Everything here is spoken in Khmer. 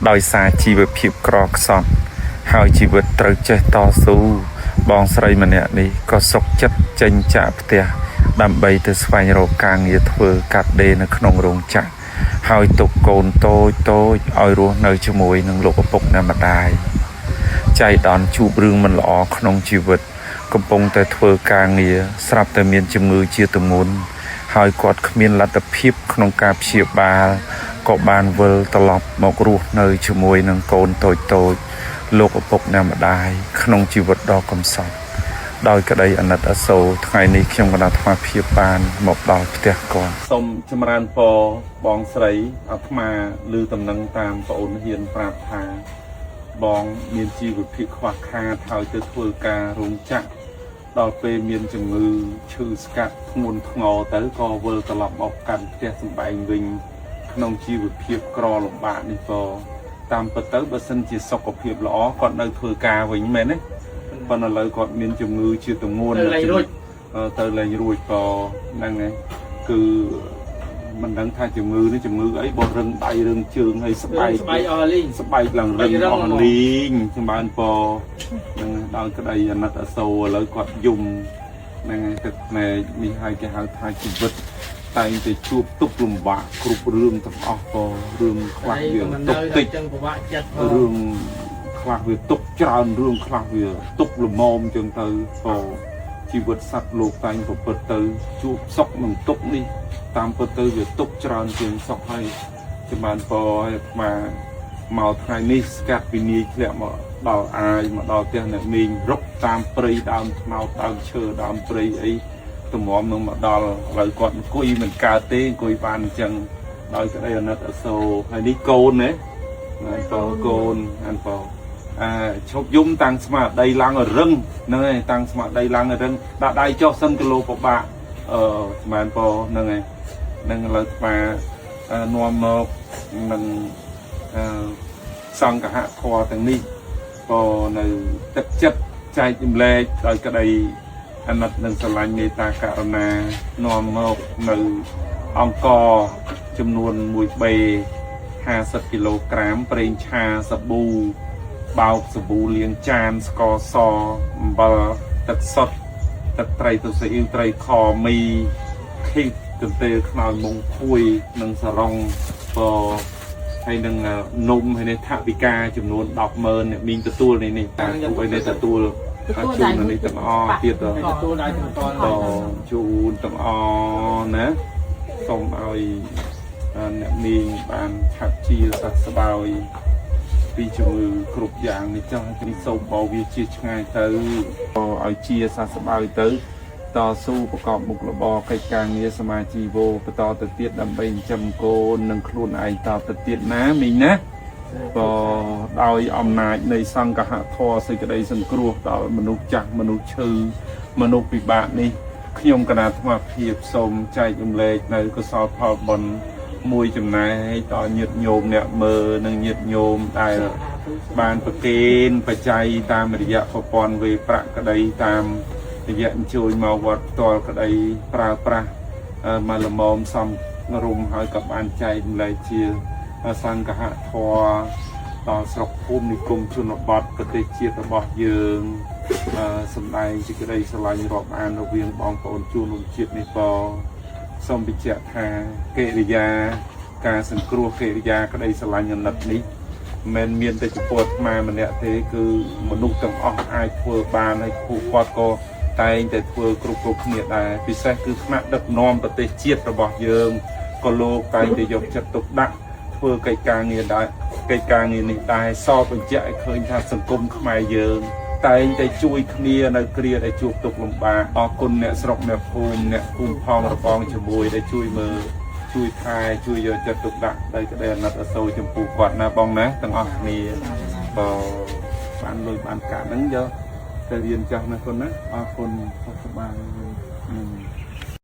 ដោយសារជីវភាពក្រខ្សត់ហើយជីវិតត្រូវចេះតស៊ូបងស្រីម្នាក់នេះក៏សុខចិត្តចេញចាកផ្ទះដើម្បីទៅស្វែងរកការងារធ្វើកាត់ដេរនៅក្នុងរោងចក្រហើយទុកកូនតូចឲ្យរស់នៅជាមួយនឹងលោកឪពុកនិងម្ដាយចៃដន្យជួបរឿងមិនល្អក្នុងជីវិតកំពុងតែធ្វើការងារស្រាប់តែមានជំងឺជាទម្ងន់ហើយគាត់គ្មានលទ្ធភាពក្នុងការព្យាបាលក៏បានវិលត្រឡប់មករស់នៅជាមួយនឹងកូនតូចលោកឪពុកនិងម្ដាយក្នុងជីវិតដ៏កំសត់ដោយក្តីអាណិតអាសូរថ្ងៃនេះខ្ញុំកណាត់អាត្មាភាពបានមកដល់ផ្ទះគាត់សូមចម្រើនពរបងស្រីអាត្មាឮដំណឹងតាមប្អូនហ៊ានប្រាប់ថាបងមានជីវភាពខ្វះខាតហើយទៅធ្វើការរោងចក្រដល់ពេលមានជំងឺឈឺស្កាត់ធ្ងន់ធ្ងរទៅក៏វិលត្រឡប់មកកាន់ផ្ទះសម្បែងវិញក្នុងជីវភាពក្រលំបាកនេះក៏តាមពិតទៅបើសិនជាសុខភាពល្អគាត់នៅធ្វើការវិញមែនទេប៉ុន្តែឥឡូវគាត់មានជំងឺជាទម្ងន់ទៅលែងរួចក៏ហ្នឹងហើយគឺមិនដឹងថាជំងឺនេះជំងឺអីបោះរឹងដៃរឹងជើងហើយស្បែកអស់លីងស្បែកឡើងរឹងអស់លីងចម្រើនពរហ្នឹងដល់ក្តីអាណិតអាសូរឥឡូវគាត់យំហ្នឹងហើយទឹកភ្នែកនេះហើយគេហៅថាជីវិតតែងតែជួបទុក្ខលំបាកគ្រប់រឿងទាំងអស់ក៏រឿងខ្លះវាទុក្ខតិចរឿងខ្លះវាទុក្ខច្រើនរឿងខ្លះវាទុក្ខល្មមចឹងទៅក៏ជីវិតសត្វលោកតែងប្រព្រឹត្តទៅជួបសុខនឹងទុក្ខនេះតាមពិតទៅវាទុក្ខច្រើនជាងសុខហើយចម្រើនពរឲ្យអាត្មាមកថ្ងៃនេះស្កាត់ពីនាយធ្លាក់មកដល់អាយមកដល់ផ្ទះអ្នកមីងរុកតាមព្រៃដើមថ្នោតដើមឈើដើមព្រៃអីតម្រាំនឹងមកដល់ឥឡូវគាត់អង្គុយមិនកើតទេអង្គុយបានអញ្ចឹងដោយក្តីអាណិតអាសូរហើយនេះកូនណាកូនអានបងឈប់យំតាំងស្មារតីឡើងរឹងហ្នឹងហើយតាំងស្មារតីឡើងរឹងដាក់ដៃចុះសិនគីឡូពិបាកស្មានបងហ្នឹងហើយនឹងឥឡូវស្មានាំមកនឹងសង្ឃហធម៌ទាំងនេះក៏នៅទឹកចិត្តចែកចម្លែកដោយក្តីអាណិតនិងស្រឡាញ់មេត្តាករុណានាំមកនៅអង្គចំនួន1បេ50គីឡូក្រាមប្រេងឆាសាប៊ូបោកសាប៊ូលាងចានស្ករសអំបិលទឹកសុទ្ធទឹកត្រីទុសអ៊ីវត្រីខមីឃីកកន្ទេលខ្នើយមុងភួយនិងសារ៉ុងក៏ហើយនឹងនំហើយនេះថាវិការចំនួន 100000 អ្នកមីងទទួលនេះតាពួកឯនេះទទួលជូននេះទាំងអស់ទៀតទទួលដល់ទាំងតជូនទាំងអស់ណាសូមឲ្យអ្នកមីងបានឆាប់ជាសះស្បើយពីជំងឺគ្រប់យ៉ាងនេះចង់ជំសូមបោវាជាឆ្ងាយទៅឲ្យជាសះស្បើយទៅតស៊ូប្រកបមុខរបរកិច្ចការងារសមាជីវបន្តទៅទៀតដើម្បីចិញ្ចឹមកូននិងខ្លួនឯងតទៅទៀតណាមីងណាក៏ដោយអំណាចនៃសង្ឃហធម៌សេចក្តីសង្គ្រោះដល់មនុស្សចាស់មនុស្សឈឺមនុស្សពិបាកនេះខ្ញុំគណៈអាត្មាភាពសូមចែករំលែកនៅកុសលផលបុណ្យមួយចំណែកដល់ញាតិញោមអ្នកមើលនិងញាតិញោមដែលបានប្រគេនបច្ច័យតាមរយៈប្រព័ន្ធវេប្រាក់ក្តីតាមរយៈអញ្ជើញមកវត្តផ្ទាល់ក្តីប្រើប្រាស់មកលមមសំរុំហើយក៏បានចែកម្លែកជាសង្ឃហធម៌ដល់ស្រុកភូមិនិគមជនបទប្រទេសជាតិរបស់យើងសម្ដែងសេចក្តីស្រឡាញ់រាប់អានរវាងបងប្អូនជួនរួមជាតិនេះក៏សូមបញ្ជាក់ថាកិរិយាការសង្គ្រោះកិរិយាក្តីស្រឡាញ់អាណិតនេះមិនមានតែចំពោះអាត្មាម្នាក់ទេគឺមនុស្សទាំងអស់អាចធ្វើបានហើយពួកគាត់ក៏តែងតែធ្វើគ្រប់គ្នាដែរពិសេសគឺថ្នាក់ដឹកនាំប្រទេសជាតិរបស់យើងក៏លោកតែងតែយកចិត្តទុកដាក់ធ្វើកិច្ចការងារដែរកិច្ចការងារនេះដែរសពបញ្ជាក់ឲ្យឃើញថាសង្គមខ្មែរយើងតែងតែជួយគ្នានៅគ្រាដែលជួបទុក្ខលំបាកអរគុណអ្នកស្រុកអ្នកភូមិអ្នកភូមិផងរបងជាមួយដែលជួយមើលជួយថែជួយយកចិត្តទុកដាក់ដោយក្តីអាណិតអាសូរចំពោះគាត់ណាបងណាទាំងអស់គ្នាក៏បានលុយបានកាក់ហ្នឹងយកទៅរៀនចាស់ណាគុណណាអរគុណសុខសប្បាយ